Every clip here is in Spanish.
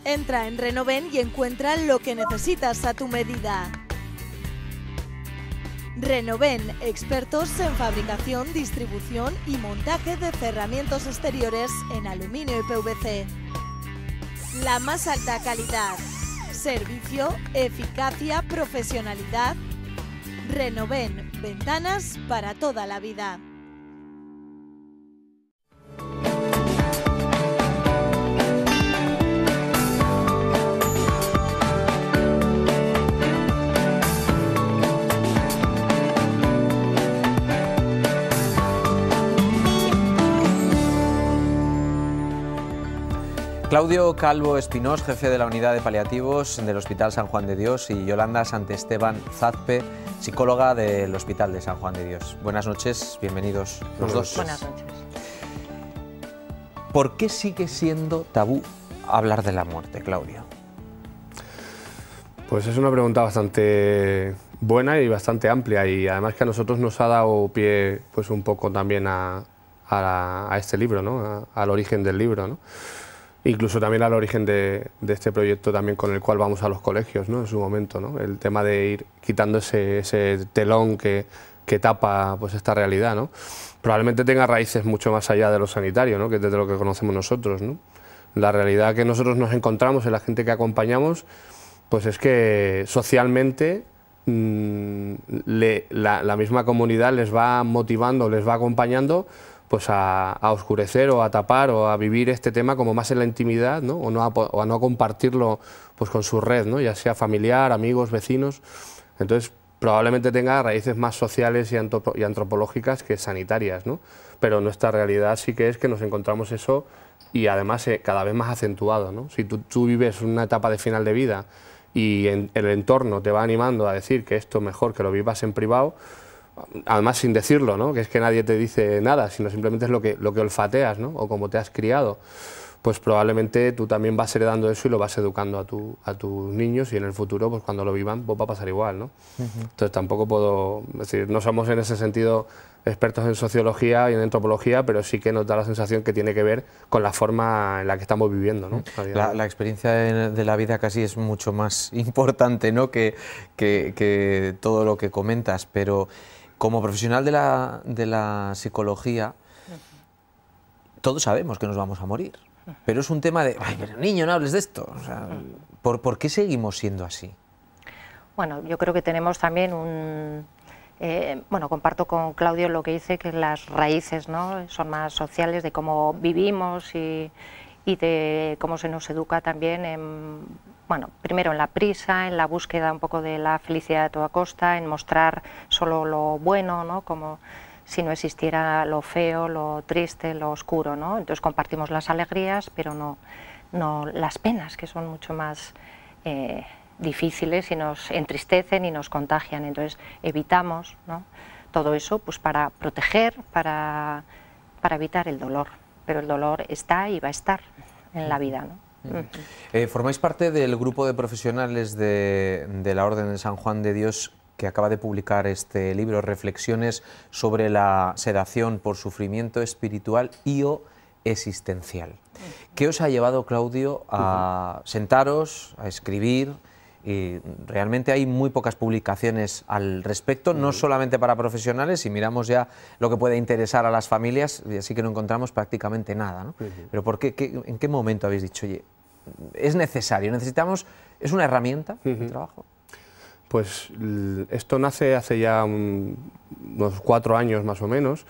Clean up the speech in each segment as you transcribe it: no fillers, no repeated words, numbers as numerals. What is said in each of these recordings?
Entra en Renoven y encuentra lo que necesitas a tu medida. Renoven, expertos en fabricación, distribución y montaje de cerramientos exteriores en aluminio y PVC. La más alta calidad, servicio, eficacia, profesionalidad. Renoven, ventanas para toda la vida. Claudio Calvo Espinós, jefe de la unidad de paliativos del Hospital San Juan de Dios, y Yolanda Santesteban Zazpe, psicóloga del Hospital de San Juan de Dios. Buenas noches, bienvenidos los dos. Buenas noches. ¿Por qué sigue siendo tabú hablar de la muerte, Claudio? Pues es una pregunta bastante buena y bastante amplia, y además que a nosotros nos ha dado pie pues un poco también a este libro, ¿no? Al origen del libro, ¿no? Incluso también al origen de este proyecto también con el cual vamos a los colegios, ¿no? En su momento, ¿no? El tema de ir quitando ese telón que tapa pues esta realidad, ¿no? Probablemente tenga raíces mucho más allá de lo sanitario, ¿no? Que es de lo que conocemos nosotros, ¿no? La realidad que nosotros nos encontramos en la gente que acompañamos, pues es que socialmente la misma comunidad les va motivando, les va acompañando pues a oscurecer o a tapar o a vivir este tema como más en la intimidad, ¿no? O a no compartirlo pues con su red, ¿no? Ya sea familiar, amigos, vecinos. Entonces probablemente tenga raíces más sociales y antropológicas que sanitarias, ¿no? Pero nuestra realidad sí que es que nos encontramos eso, y además cada vez más acentuado, ¿no? Si tú vives una etapa de final de vida y el entorno te va animando a decir que esto mejor que lo vivas en privado, además sin decirlo, ¿no? Que es que nadie te dice nada, sino simplemente es lo que olfateas, ¿no? O como te has criado, pues probablemente tú también vas heredando eso y lo vas educando a tus niños, y en el futuro, pues cuando lo vivan, pues va a pasar igual, ¿no? Entonces tampoco puedo decir, no somos en ese sentido expertos en sociología y en antropología, pero sí que nos da la sensación que tiene que ver con la forma en la que estamos viviendo, ¿no? La experiencia de la vida casi es mucho más importante, ¿no? que todo lo que comentas, pero como profesional de la psicología, todos sabemos que nos vamos a morir, pero es un tema de, ay, pero niño, no hables de esto. O sea, ¿por qué seguimos siendo así? Bueno, yo creo que tenemos también bueno, comparto con Claudio lo que dice, que las raíces, ¿no? Son más sociales, de cómo vivimos y de cómo se nos educa también bueno, primero en la prisa, en la búsqueda un poco de la felicidad a toda costa, en mostrar solo lo bueno, ¿no? Como si no existiera lo feo, lo triste, lo oscuro, ¿no? Entonces compartimos las alegrías, pero no las penas, que son mucho más difíciles y nos entristecen y nos contagian. Entonces evitamos, ¿no? Todo eso pues para proteger, para evitar el dolor, pero el dolor está y va a estar en la vida, ¿no? Formáis parte del grupo de profesionales de la Orden de San Juan de Dios, que acaba de publicar este libro, Reflexiones sobre la sedación por sufrimiento espiritual y o existencial. ¿Qué os ha llevado, Claudio, a sentaros, a escribir? Y realmente hay muy pocas publicaciones al respecto, no solamente para profesionales. Si miramos ya lo que puede interesar a las familias, así que no encontramos prácticamente nada, ¿no? Pero ¿en qué momento habéis dicho, oye, es necesario, necesitamos, es una herramienta de trabajo? Pues esto nace hace ya unos 4 años más o menos,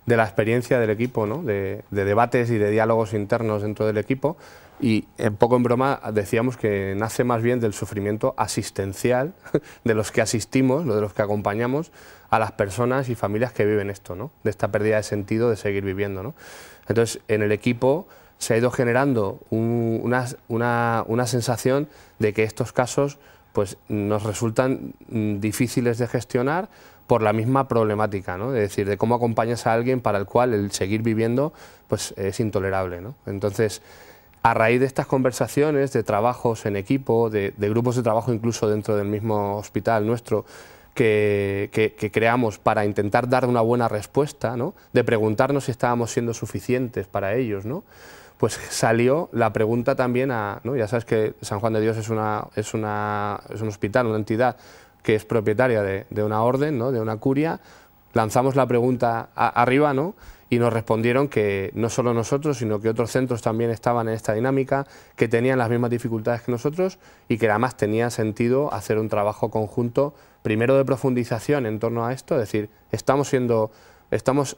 de la experiencia del equipo, ¿no? de debates y de diálogos internos dentro del equipo, y un poco en broma decíamos que nace más bien del sufrimiento asistencial de los que asistimos, de los que acompañamos a las personas y familias que viven esto, ¿no? De esta pérdida de sentido de seguir viviendo, ¿no? Entonces, en el equipo se ha ido generando una sensación de que estos casos pues, nos resultan difíciles de gestionar por la misma problemática, ¿no? Es decir, de cómo acompañas a alguien para el cual el seguir viviendo pues, es intolerable, ¿no? Entonces, a raíz de estas conversaciones, de trabajos en equipo, de grupos de trabajo incluso dentro del mismo hospital nuestro, que creamos para intentar dar una buena respuesta, ¿no? De preguntarnos si estábamos siendo suficientes para ellos, ¿no? pues salió la pregunta también ¿no? Ya sabes que San Juan de Dios es un hospital, una entidad que es propietaria de una orden, ¿no? De una curia. Lanzamos la pregunta arriba, ¿no? Y nos respondieron que no solo nosotros, sino que otros centros también estaban en esta dinámica, que tenían las mismas dificultades que nosotros y que además tenía sentido hacer un trabajo conjunto, primero de profundización en torno a esto, es decir, ¿estamos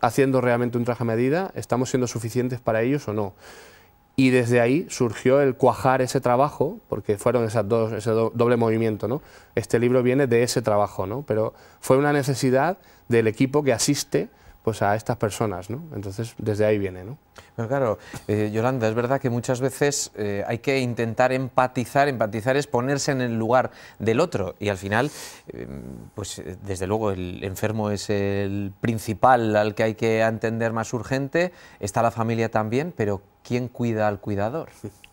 haciendo realmente un traje a medida? ¿Estamos siendo suficientes para ellos o no? Y desde ahí surgió el cuajar ese trabajo, porque fueron ese doble movimiento, ¿no? Este libro viene de ese trabajo, ¿no? Pero fue una necesidad del equipo que asiste pues a estas personas, ¿no? Entonces, desde ahí viene, ¿no? Pero claro, Yolanda, es verdad que muchas veces hay que intentar empatizar es ponerse en el lugar del otro y al final, pues desde luego el enfermo es el principal al que hay que atender más urgente, está la familia también, pero ¿quién cuida al cuidador?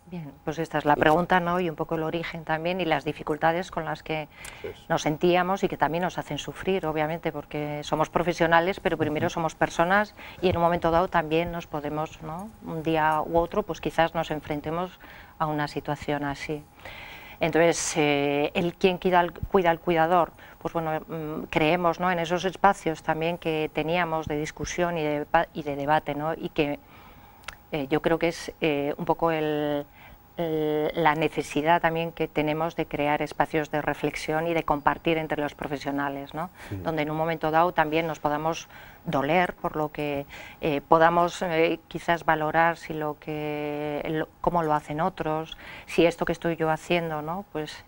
Bien, pues esta es la pregunta, ¿no? Y un poco el origen también y las dificultades con las que nos sentíamos y que también nos hacen sufrir, obviamente, porque somos profesionales, pero primero somos personas y en un momento dado también nos podemos, ¿no? Un día u otro, pues quizás nos enfrentemos a una situación así. Entonces, el quién cuida al cuidador, pues bueno, creemos, ¿no? En esos espacios también que teníamos de discusión y de debate, ¿no? Y que yo creo que es un poco la necesidad también que tenemos de crear espacios de reflexión y de compartir entre los profesionales, ¿no? Sí. Donde en un momento dado también nos podamos doler por lo que podamos quizás valorar si cómo lo hacen otros, si esto que estoy yo haciendo, ¿no? Pues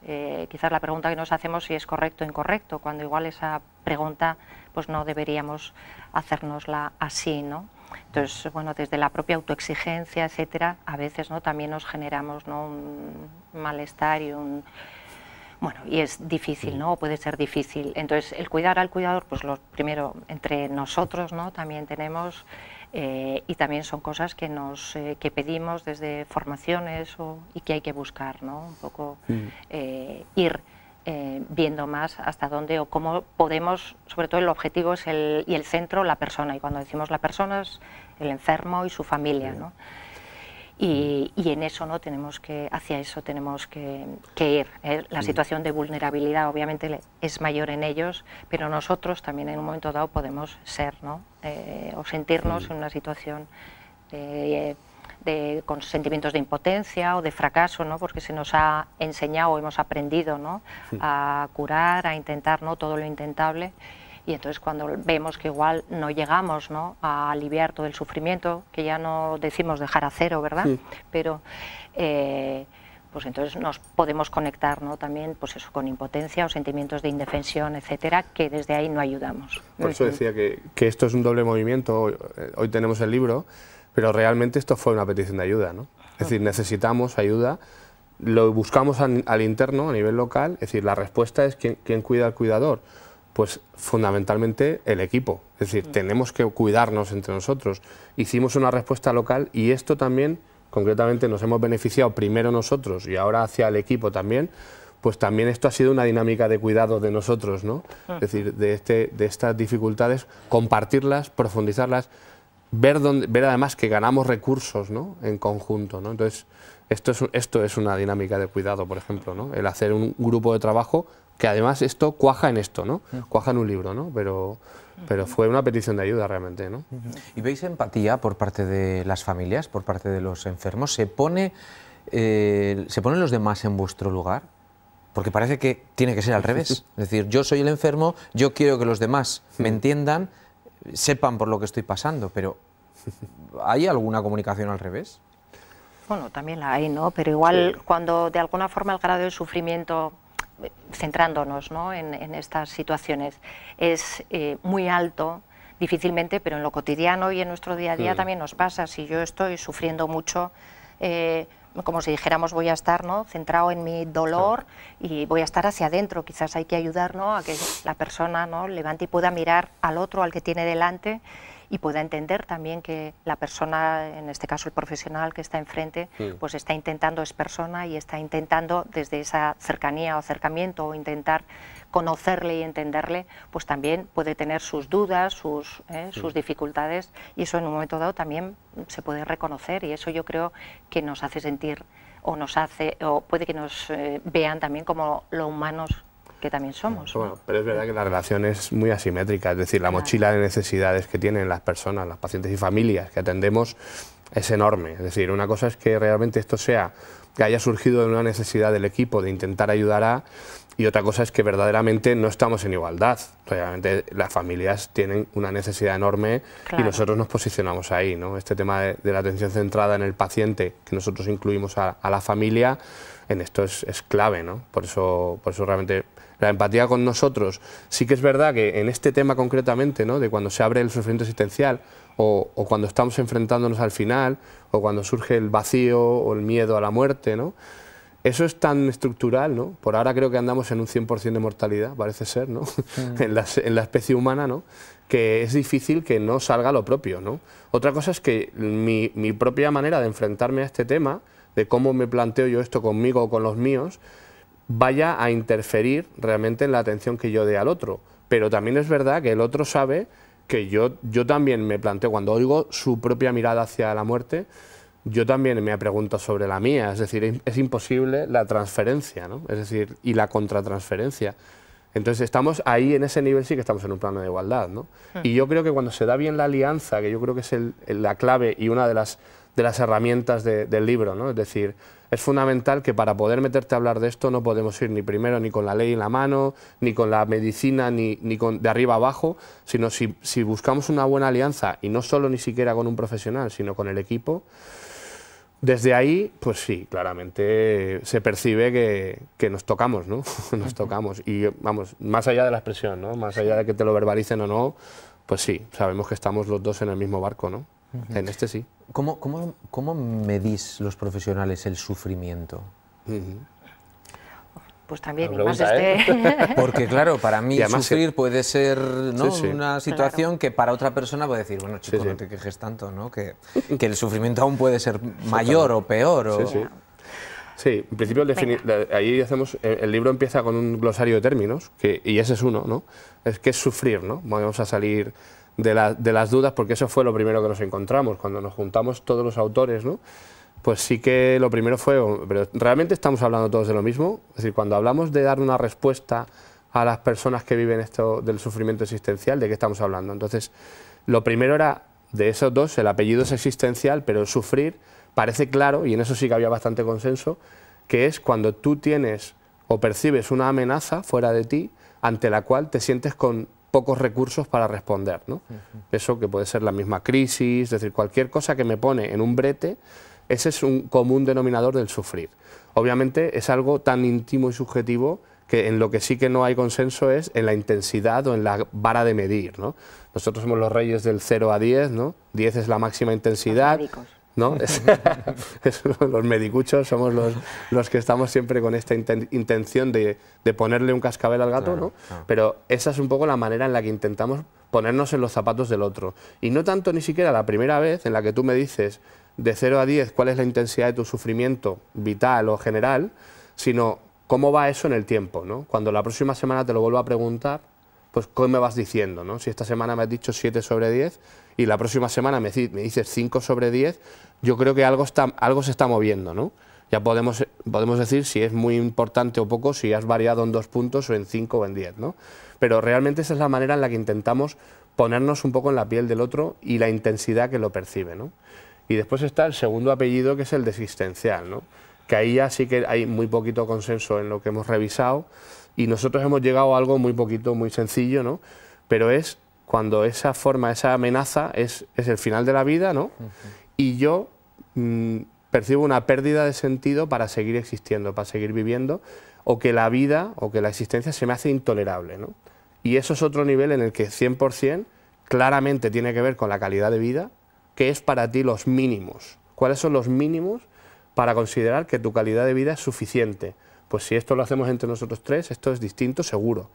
quizás la pregunta que nos hacemos si es correcto o incorrecto, cuando igual esa pregunta pues no deberíamos hacérnosla así, ¿no? Entonces, bueno, desde la propia autoexigencia, etcétera, a veces, ¿no? También nos generamos, ¿no? Un malestar y bueno, y es difícil, ¿no? Puede ser difícil. Entonces, el cuidar al cuidador, pues lo primero entre nosotros, ¿no? También tenemos y también son cosas que pedimos desde formaciones y que hay que buscar, ¿no? Un poco ir viendo más hasta dónde o cómo podemos, sobre todo el objetivo es y el centro, la persona, y cuando decimos la persona es el enfermo y su familia, ¿no? Y en eso, ¿no? Hacia eso tenemos que ir. La situación de vulnerabilidad obviamente es mayor en ellos, pero nosotros también en un momento dado podemos ser, ¿no? O sentirnos en una situación con sentimientos de impotencia o de fracaso, ¿no? Porque se nos ha enseñado o hemos aprendido, ¿no? A curar, a intentar, ¿no? Todo lo intentable, y entonces cuando vemos que igual no llegamos, ¿no? A aliviar todo el sufrimiento, que ya no decimos dejar a cero, ¿verdad? Sí. Pero pues entonces nos podemos conectar, ¿no? También pues eso, con impotencia o sentimientos de indefensión, etcétera, que desde ahí no ayudamos. Por eso decía que esto es un doble movimiento. Hoy tenemos el libro, pero realmente esto fue una petición de ayuda, ¿no? Es decir, necesitamos ayuda, lo buscamos al interno, a nivel local, es decir, la respuesta es ¿quién cuida al cuidador? Pues fundamentalmente el equipo, es decir, tenemos que cuidarnos entre nosotros. Hicimos una respuesta local y esto también, concretamente, nos hemos beneficiado primero nosotros y ahora hacia el equipo también, pues también esto ha sido una dinámica de cuidado de nosotros, ¿no? Es decir, de estas dificultades, compartirlas, profundizarlas, ver además que ganamos recursos, ¿no? En conjunto, ¿no? Entonces, esto es una dinámica de cuidado, por ejemplo, ¿no? El hacer un grupo de trabajo que además esto cuaja en esto, ¿no? Cuaja en un libro, ¿no? Pero fue una petición de ayuda realmente, ¿no? ¿Y veis empatía por parte de las familias, por parte de los enfermos? ¿Se ponen los demás en vuestro lugar? Porque parece que tiene que ser al revés. Es decir, yo soy el enfermo, yo quiero que los demás me entiendan, sepan por lo que estoy pasando, pero ¿hay alguna comunicación al revés? Bueno, también la hay, ¿no? Pero igual cuando de alguna forma el grado de sufrimiento, centrándonos, ¿no? en estas situaciones, es muy alto, difícilmente, pero en lo cotidiano y en nuestro día a día también nos pasa. Si yo estoy sufriendo mucho, como si dijéramos voy a estar, ¿no? Centrado en mi dolor y voy a estar hacia adentro, quizás hay que ayudar, ¿no? A que la persona, ¿no? Levante y pueda mirar al otro, al que tiene delante, y pueda entender también que la persona, en este caso el profesional que está enfrente, pues está intentando, es persona y está intentando desde esa cercanía o acercamiento o intentar conocerle y entenderle, pues también puede tener sus dudas, sus dificultades, y eso en un momento dado también se puede reconocer, y eso yo creo que nos hace sentir o puede que nos vean también como lo humanos que también somos. Bueno, pero es verdad que la relación es muy asimétrica, es decir, la mochila de necesidades que tienen las personas, las pacientes y familias que atendemos es enorme. Es decir, una cosa es que realmente esto que haya surgido de una necesidad del equipo de intentar ayudar a, y otra cosa es que verdaderamente no estamos en igualdad. Realmente las familias tienen una necesidad enorme y nosotros nos posicionamos ahí, ¿no? Este tema de la atención centrada en el paciente, que nosotros incluimos a la familia, en esto es clave, ¿no? Por eso realmente la empatía con nosotros, sí que es verdad que en este tema concretamente, ¿no? De cuando se abre el sufrimiento existencial o cuando estamos enfrentándonos al final o cuando surge el vacío o el miedo a la muerte, ¿no? Eso es tan estructural, ¿no? Por ahora creo que andamos en un 100% de mortalidad, parece ser, ¿no? en la especie humana, ¿no? Que es difícil que no salga lo propio, ¿no? Otra cosa es que mi propia manera de enfrentarme a este tema, de cómo me planteo yo esto conmigo o con los míos, vaya a interferir realmente en la atención que yo dé al otro. Pero también es verdad que el otro sabe que yo también me planteo, cuando oigo su propia mirada hacia la muerte, yo también me pregunto sobre la mía, es decir, es imposible la transferencia, ¿no? Es decir, y la contratransferencia. Entonces estamos ahí, en ese nivel sí que estamos en un plano de igualdad, ¿no? Y yo creo que cuando se da bien la alianza, que yo creo que es la clave y una de las herramientas del libro, ¿no? Es decir, es fundamental que para poder meterte a hablar de esto no podemos ir ni primero ni con la ley en la mano, ni con la medicina, ni de arriba abajo, sino si buscamos una buena alianza, y no solo ni siquiera con un profesional, sino con el equipo. Desde ahí, pues sí, claramente se percibe que nos tocamos, ¿no? Nos tocamos. Y vamos, más allá de la expresión, ¿no? Más allá de que te lo verbalicen o no, pues sí, sabemos que estamos los dos en el mismo barco, ¿no? En este sí. ¿Cómo medís los profesionales el sufrimiento? Pues también, pregunta, Porque claro, para mí sufrir puede ser, ¿no? Sí, sí. Una situación que para otra persona puede decir, bueno, chico, no te quejes tanto, ¿no? Que el sufrimiento aún puede ser mayor o peor. Sí, en principio ahí el libro empieza con un glosario de términos, y ese es uno, ¿no? Que es sufrir, ¿no? Vamos a salir de las dudas, porque eso fue lo primero que nos encontramos cuando nos juntamos todos los autores, ¿no? Pues sí que lo primero fue, pero realmente estamos hablando todos de lo mismo. Es decir, cuando hablamos de dar una respuesta a las personas que viven esto del sufrimiento existencial, ¿de qué estamos hablando? Entonces, lo primero era, de esos dos, el apellido es existencial, pero el sufrir parece claro, y en eso sí que había bastante consenso, que es cuando tú tienes o percibes una amenaza fuera de ti, ante la cual te sientes con pocos recursos para responder, ¿no? Eso que puede ser la misma crisis, es decir, cualquier cosa que me pone en un brete. Ese es un común denominador del sufrir. Obviamente es algo tan íntimo y subjetivo que en lo que sí que no hay consenso es en la intensidad o en la vara de medir, ¿no? Nosotros somos los reyes del 0 a 10, ¿no? 10 es la máxima intensidad, ¿no? Los medicuchos somos los que estamos siempre con esta intención de ponerle un cascabel al gato, ¿no? Pero esa es un poco la manera en la que intentamos ponernos en los zapatos del otro. Y no tanto ni siquiera la primera vez en la que tú me dices de 0 a 10 cuál es la intensidad de tu sufrimiento vital o general, sino cómo va eso en el tiempo, ¿no? Cuando la próxima semana te lo vuelvo a preguntar, pues ¿cómo me vas diciendo, ¿no? Si esta semana me has dicho 7 sobre 10 y la próxima semana me dices 5 sobre 10, yo creo que algo se está moviendo, ¿no? Ya podemos decir si es muy importante o poco, si has variado en 2 puntos o en 5 o en 10, ¿no? Pero realmente esa es la manera en la que intentamos ponernos un poco en la piel del otro y la intensidad que lo percibe, ¿no? Y después está el segundo apellido, que es el de existencial, ¿no? Que ahí ya sí que hay muy poquito consenso en lo que hemos revisado, y nosotros hemos llegado a algo muy poquito, muy sencillo, ¿no? Pero es cuando esa forma, esa amenaza es el final de la vida, ¿no? Y yo percibo una pérdida de sentido para seguir existiendo, para seguir viviendo, o que la vida o que la existencia se me hace intolerable, ¿no? Y eso es otro nivel en el que 100% claramente tiene que ver con la calidad de vida. ¿Qué es para ti los mínimos? ¿Cuáles son los mínimos para considerar que tu calidad de vida es suficiente? Pues si esto lo hacemos entre nosotros tres, esto es distinto seguro.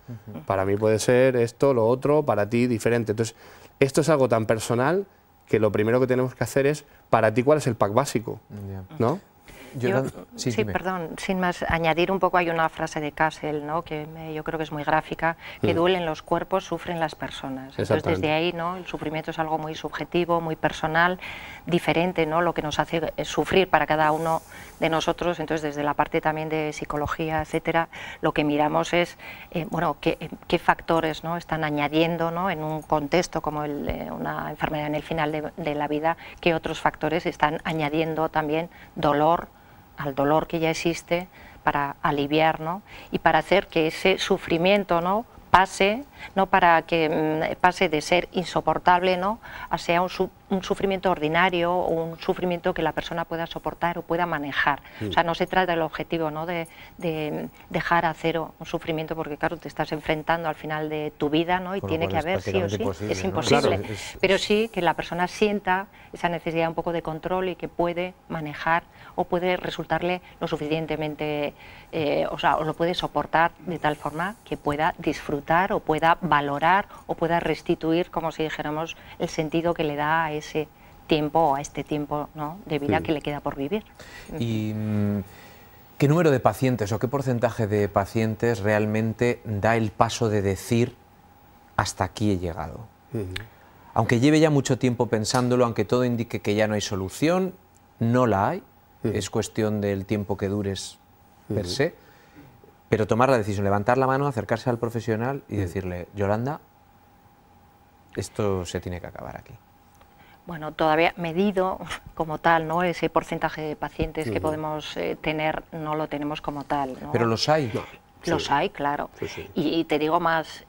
Para mí puede ser esto, lo otro, para ti diferente. Entonces, esto es algo tan personal que lo primero que tenemos que hacer es, para ti, ¿cuál es el pack básico? ¿No? Sí, perdón, sin más, añadir un poco, hay una frase de Castle, ¿no?, que yo creo que es muy gráfica, que duelen los cuerpos, sufren las personas. Entonces, desde ahí, ¿no?, el sufrimiento es algo muy subjetivo, muy personal, diferente, ¿no?, lo que nos hace sufrir para cada uno de nosotros. Entonces, desde la parte también de psicología, etcétera, lo que miramos es, bueno, qué factores, ¿no?, están añadiendo, ¿no?, en un contexto como una enfermedad en el final de la vida, qué otros factores están añadiendo también dolor al dolor que ya existe, para aliviar, ¿no?, y para hacer que ese sufrimiento, ¿no?, pase, no para que pase de ser insoportable, ¿no?, a sea un sufrimiento ordinario o un sufrimiento que la persona pueda soportar o pueda manejar. O sea, no se trata del objetivo, ¿no?, de dejar a cero un sufrimiento, porque claro, te estás enfrentando al final de tu vida, ¿no?, y tiene que haber sí o sí, es imposible, ¿no? Claro, pero sí que la persona sienta esa necesidad un poco de control y que puede manejar o puede resultarle lo suficientemente, o sea, o lo puede soportar de tal forma que pueda disfrutar o pueda valorar o pueda restituir, como si dijéramos, el sentido que le da a ese tiempo o a este tiempo, ¿no?, de vida que le queda por vivir. ¿Y qué número de pacientes o qué porcentaje de pacientes realmente da el paso de decir hasta aquí he llegado? Aunque lleve ya mucho tiempo pensándolo, aunque todo indique que ya no hay solución, no la hay, es cuestión del tiempo que dures per se, pero tomar la decisión, levantar la mano, acercarse al profesional y decirle, Yolanda, esto se tiene que acabar aquí. Bueno, todavía medido como tal, ¿no?, ese porcentaje de pacientes que podemos tener, no lo tenemos como tal, ¿no? ¿Pero los hay? Los hay, claro. Y te digo más,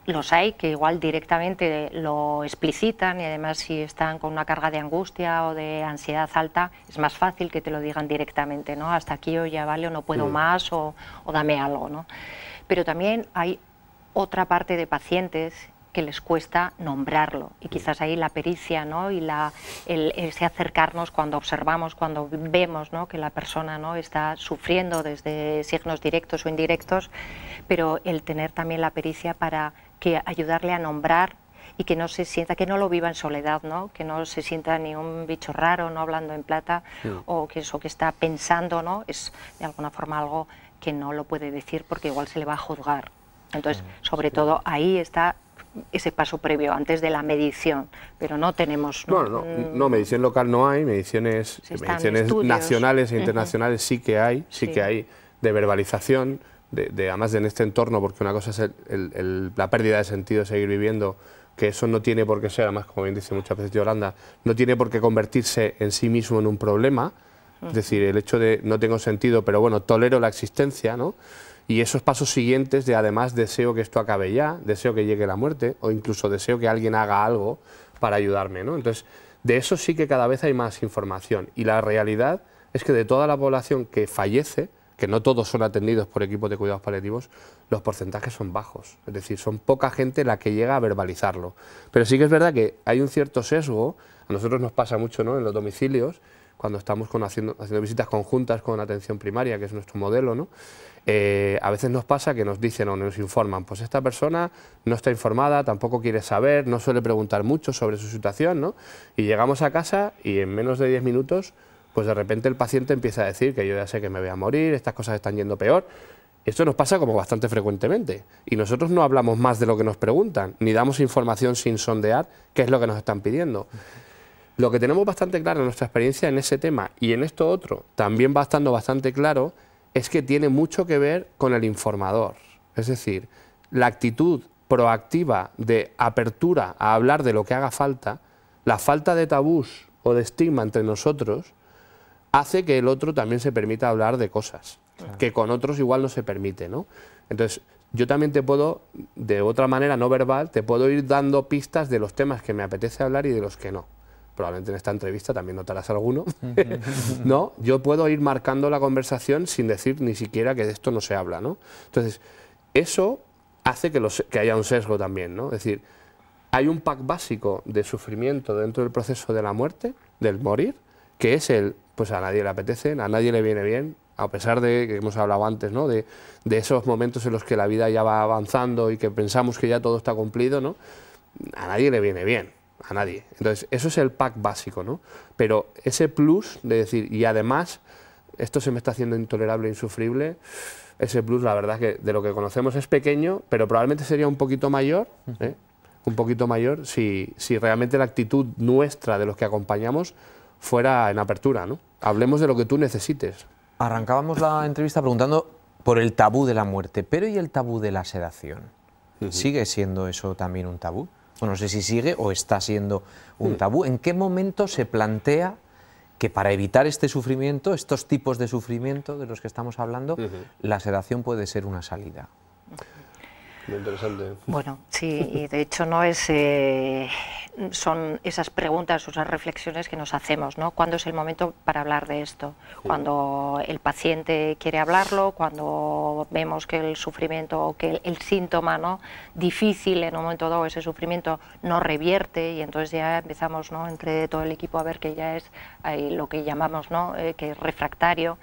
los hay que igual directamente lo explicitan, y además si están con una carga de angustia o de ansiedad alta, es más fácil que te lo digan directamente, ¿no?, hasta aquí yo ya vale o no puedo más o dame algo, ¿no? Pero también hay otra parte de pacientes que les cuesta nombrarlo, y quizás ahí la pericia, ¿no?, y ese acercarnos cuando observamos, cuando vemos, ¿no?, que la persona, ¿no?, está sufriendo desde signos directos o indirectos, pero el tener también la pericia para ayudarle a nombrar y que no se sienta, que no lo viva en soledad, ¿no?, que no se sienta ni un bicho raro, no hablando en plata, o que eso que está pensando, ¿no?, es de alguna forma algo que no lo puede decir porque igual se le va a juzgar. Entonces, sobre todo ahí está ese paso previo, antes de la medición, pero no tenemos... No, medición local no hay, mediciones nacionales e internacionales sí que hay, de verbalización, además en este entorno, porque una cosa es la pérdida de sentido de seguir viviendo, que eso no tiene por qué ser, además, como bien dice muchas veces Yolanda, no tiene por qué convertirse en sí mismo en un problema, es decir, el hecho de no tengo sentido, pero bueno, tolero la existencia, ¿no? Y esos pasos siguientes de, además, deseo que esto acabe ya, deseo que llegue la muerte, o incluso deseo que alguien haga algo para ayudarme, ¿no? Entonces, de eso sí que cada vez hay más información. Y la realidad es que de toda la población que fallece, que no todos son atendidos por equipos de cuidados paliativos, los porcentajes son bajos. Es decir, son poca gente la que llega a verbalizarlo. Pero sí que es verdad que hay un cierto sesgo, a nosotros nos pasa mucho, ¿no?, en los domicilios, cuando estamos haciendo visitas conjuntas con atención primaria, que es nuestro modelo, ¿no?, a veces nos pasa que nos dicen o nos informan, pues esta persona no está informada, tampoco quiere saber, no suele preguntar mucho sobre su situación, ¿no? Y llegamos a casa y en menos de 10 minutos, pues de repente el paciente empieza a decir que yo ya sé que me voy a morir, estas cosas están yendo peor. Esto nos pasa como bastante frecuentemente y nosotros no hablamos más de lo que nos preguntan, ni damos información sin sondear qué es lo que nos están pidiendo. Lo que tenemos bastante claro en nuestra experiencia en ese tema y en esto otro, también va estando bastante claro, es que tiene mucho que ver con el informador. Es decir, la actitud proactiva de apertura a hablar de lo que haga falta, la falta de tabús o de estigma entre nosotros, hace que el otro también se permita hablar de cosas que con otros igual no se permite, ¿no? Entonces, yo también te puedo, de otra manera no verbal, te puedo ir dando pistas de los temas que me apetece hablar y de los que no. Probablemente en esta entrevista también notarás alguno, ¿no? Yo puedo ir marcando la conversación sin decir ni siquiera que de esto no se habla, ¿no? Entonces, eso hace que haya un sesgo también, ¿no? Es decir, hay un pack básico de sufrimiento dentro del proceso de la muerte, del morir, que es pues a nadie le apetece, a nadie le viene bien, a pesar de que hemos hablado antes, ¿no?, de esos momentos en los que la vida ya va avanzando y que pensamos que ya todo está cumplido, ¿no? a nadie le viene bien, a nadie. Entonces, eso es el pack básico, ¿no? Pero ese plus de decir, y además, esto se me está haciendo intolerable e insufrible, ese plus, la verdad, que de lo que conocemos es pequeño, pero probablemente sería un poquito mayor, un poquito mayor, si realmente la actitud nuestra de los que acompañamos fuera en apertura, ¿no? Hablemos de lo que tú necesites. Arrancábamos la entrevista preguntando por el tabú de la muerte, pero ¿y el tabú de la sedación? ¿Sigue siendo eso también un tabú? Bueno, no sé si sigue o está siendo un tabú. ¿En qué momento se plantea que para evitar este sufrimiento, estos tipos de sufrimiento de los que estamos hablando, la sedación puede ser una salida? Muy interesante. Bueno, sí, y de hecho no es, son esas preguntas, esas reflexiones que nos hacemos, ¿no? ¿Cuándo es el momento para hablar de esto? Cuando el paciente quiere hablarlo, cuando vemos que el sufrimiento o que el síntoma, ¿no?, difícil en un momento dado, ese sufrimiento no revierte, y entonces ya empezamos, ¿no?, entre todo el equipo a ver que ya es lo que llamamos, ¿no?, que es refractario.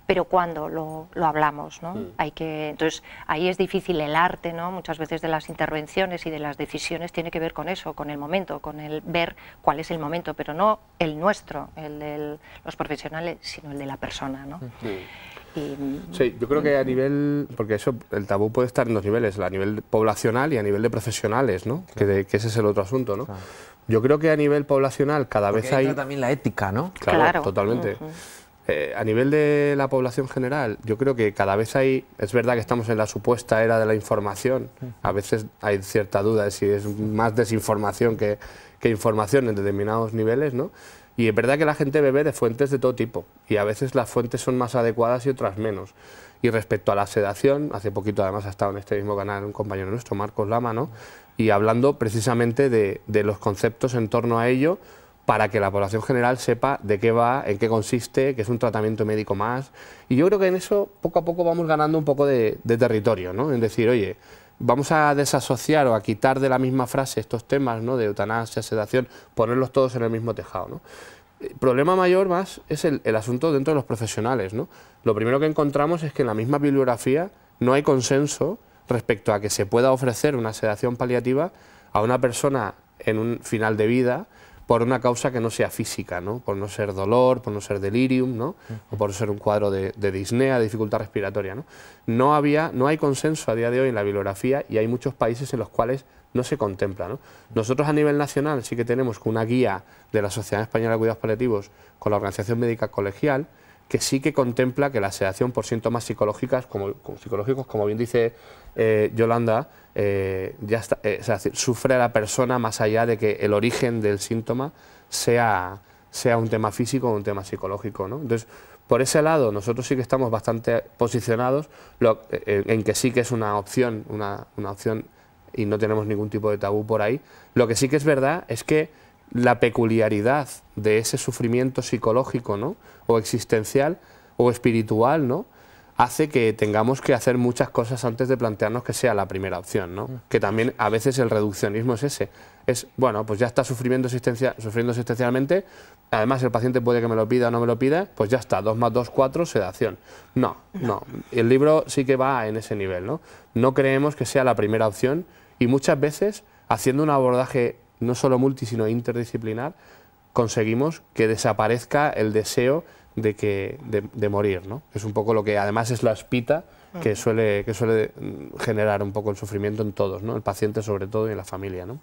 Pero cuando lo hablamos, ¿no? Entonces ahí es difícil el arte, ¿no? Muchas veces de las intervenciones y de las decisiones tiene que ver con eso, con el momento, con el ver cuál es el momento, pero no el nuestro, el de los profesionales, sino el de la persona, ¿no? Sí, yo creo que a nivel, porque eso, el tabú puede estar en dos niveles, a nivel poblacional y a nivel de profesionales, ¿no? Que ese es el otro asunto, ¿no? Claro. Yo creo que a nivel poblacional cada vez hay... también la ética, ¿no? Claro. Totalmente. A nivel de la población general, yo creo que cada vez hay, es verdad que estamos en la supuesta era de la información, a veces hay cierta duda de si es más desinformación que información en determinados niveles, ¿no? Y es verdad que la gente bebe de fuentes de todo tipo, y a veces las fuentes son más adecuadas y otras menos. Y respecto a la sedación, hace poquito además ha estado en este mismo canal un compañero nuestro, Marcos Lama, ¿no?, y hablando precisamente de los conceptos en torno a ello, para que la población general sepa de qué va, en qué consiste, que es un tratamiento médico más. Y yo creo que en eso poco a poco vamos ganando un poco de territorio, ¿no? En decir, oye, vamos a desasociar o a quitar de la misma frase estos temas, ¿no?, de eutanasia, sedación, ponerlos todos en el mismo tejado, ¿no? El problema mayor más es el asunto dentro de los profesionales, ¿no? Lo primero que encontramos es que en la misma bibliografía no hay consenso respecto a que se pueda ofrecer una sedación paliativa a una persona en un final de vida por una causa que no sea física, ¿no? Por no ser dolor, por no ser delirium, ¿no?, o por ser un cuadro de disnea, de dificultad respiratoria, ¿no? No hay consenso a día de hoy en la bibliografía, y hay muchos países en los cuales no se contempla, ¿no? Nosotros a nivel nacional sí que tenemos una guía de la Sociedad Española de Cuidados Paliativos con la Organización Médica Colegial, que sí que contempla que la sedación por síntomas psicológicos, como bien dice Yolanda, ya está, es decir, sufre a la persona más allá de que el origen del síntoma sea un tema físico o un tema psicológico, ¿no? Entonces, por ese lado, nosotros sí que estamos bastante posicionados en que sí que es una opción, una opción, y no tenemos ningún tipo de tabú por ahí. Lo que sí que es verdad es que la peculiaridad de ese sufrimiento psicológico, ¿no?, o existencial o espiritual, ¿no?, hace que tengamos que hacer muchas cosas antes de plantearnos que sea la primera opción, ¿no? Que también a veces el reduccionismo es ese. Es, bueno, pues ya está sufriendo existencialmente, además el paciente puede que me lo pida o no me lo pida, pues ya está, 2 más 2, 4, sedación. No. El libro sí que va en ese nivel, ¿no? No creemos que sea la primera opción, y muchas veces, haciendo un abordaje no solo multi, sino interdisciplinar, conseguimos que desaparezca el deseo de morir, ¿no? Es un poco lo que además es la espita que suele generar un poco el sufrimiento en todos, ¿no? El paciente sobre todo y en la familia, ¿no?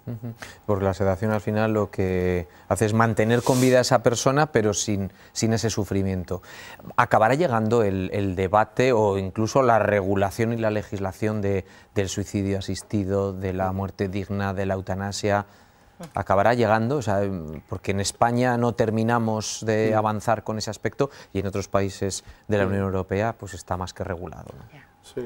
Porque la sedación al final lo que hace es mantener con vida a esa persona, pero sin ese sufrimiento. ¿Acabará llegando el debate o incluso la regulación y la legislación del suicidio asistido, de la muerte digna, de la eutanasia? ¿Acabará llegando? O sea, porque en España no terminamos de avanzar con ese aspecto, y en otros países de la Unión Europea pues está más que regulado, ¿no? Sí,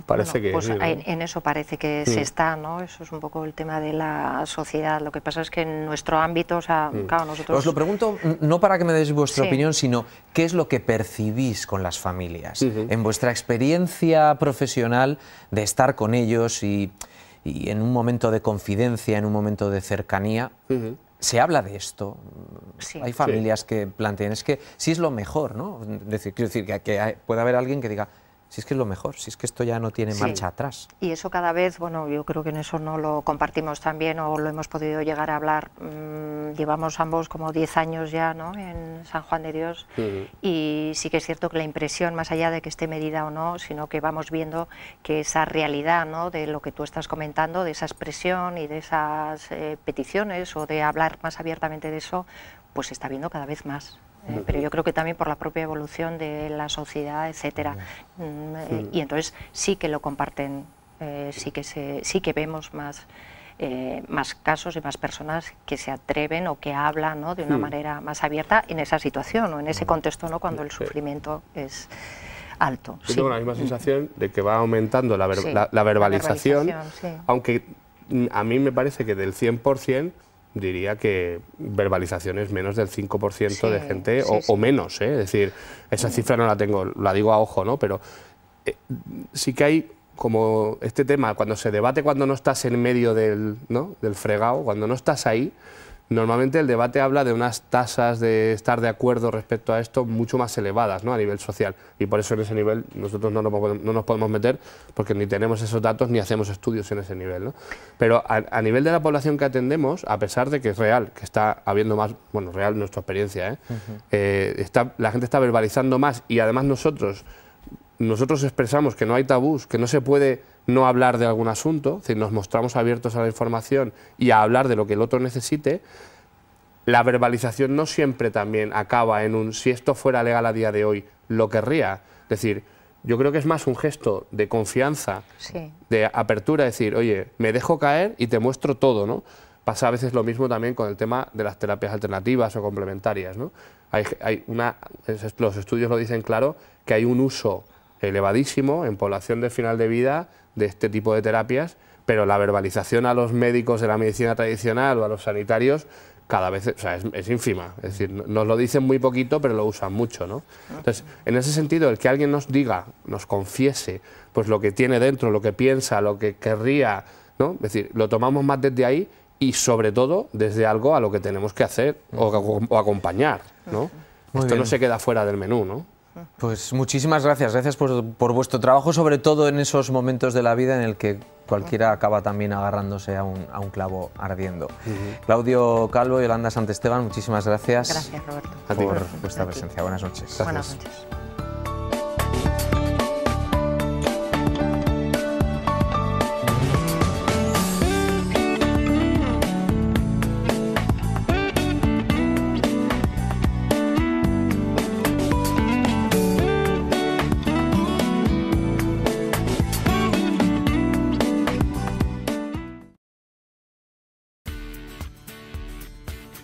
parece que pues sí, ¿no? En eso parece que se está, ¿no? Eso es un poco el tema de la sociedad. Lo que pasa es que en nuestro ámbito, o sea, claro, nosotros... Os lo pregunto no para que me deis vuestra opinión, sino qué es lo que percibís con las familias, en vuestra experiencia profesional de estar con ellos y en un momento de confidencia, en un momento de cercanía. ¿Se habla de esto? Sí. Hay familias que plantean, es que sí es lo mejor, ¿no? Quiero decir que puede haber alguien que diga, Si es que es lo mejor, si es que esto ya no tiene marcha atrás. Y eso cada vez, bueno, yo creo que en eso no lo compartimos también o lo hemos podido llegar a hablar. Llevamos ambos como 10 años ya, ¿no?, en San Juan de Dios, y sí que es cierto que la impresión, más allá de que esté medida o no, sino que vamos viendo que esa realidad, ¿no?, de lo que tú estás comentando, de esa expresión y de esas peticiones o de hablar más abiertamente de eso, pues se está viendo cada vez más. Pero yo creo que también por la propia evolución de la sociedad, etcétera. Y entonces sí que lo comparten, sí que vemos más casos y más personas que se atreven o que hablan, ¿no?, de una manera más abierta en esa situación o en ese contexto, ¿no?, cuando el sufrimiento es alto. Yo tengo la misma sensación de que va aumentando la verbalización, aunque a mí me parece que del 100%, diría que verbalización es menos del 5% de gente, o menos, Es decir, esa cifra no la tengo, la digo a ojo, ¿no? Pero sí que hay como este tema, cuando se debate cuando no estás en medio del fregado, cuando no estás ahí, normalmente el debate habla de unas tasas de estar de acuerdo respecto a esto mucho más elevadas, ¿no?, a nivel social, y por eso en ese nivel nosotros no nos podemos meter porque ni tenemos esos datos ni hacemos estudios en ese nivel, ¿no? Pero a nivel de la población que atendemos, a pesar de que es real, que está habiendo más, bueno, real nuestra experiencia, la gente está verbalizando más, y además nosotros expresamos que no hay tabús, que no se puede no hablar de algún asunto, es decir, nos mostramos abiertos a la información y a hablar de lo que el otro necesite. La verbalización no siempre también acaba en un si esto fuera legal a día de hoy, lo querría. Es decir, yo creo que es más un gesto de confianza, de apertura, decir, oye, me dejo caer y te muestro todo, ¿no? Pasa a veces lo mismo también con el tema de las terapias alternativas o complementarias, ¿no? Los estudios lo dicen claro, que hay un uso elevadísimo en población de final de vida de este tipo de terapias, pero la verbalización a los médicos de la medicina tradicional o a los sanitarios cada vez, o sea, es ínfima. Es decir, nos lo dicen muy poquito, pero lo usan mucho, ¿no? Entonces, en ese sentido, el que alguien nos diga, nos confiese, pues lo que tiene dentro, lo que piensa, lo que querría, ¿no? Es decir, lo tomamos más desde ahí y, sobre todo, desde algo a lo que tenemos que hacer o acompañar, ¿no? Esto no se queda fuera del menú, ¿no? Pues muchísimas gracias, por vuestro trabajo, sobre todo en esos momentos de la vida en el que cualquiera acaba también agarrándose a un clavo ardiendo. Claudio Calvo y Yolanda Santesteban, muchísimas gracias. Gracias, Roberto. Por vuestra presencia. Buenas noches. Gracias. Buenas noches.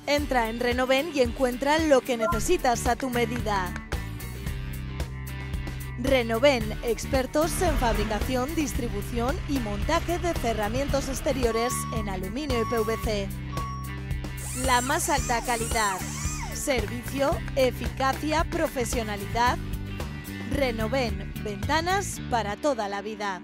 Entra en Renoven y encuentra lo que necesitas a tu medida. Renoven, expertos en fabricación, distribución y montaje de cerramientos exteriores en aluminio y PVC. La más alta calidad, servicio, eficacia, profesionalidad. Renoven, ventanas para toda la vida.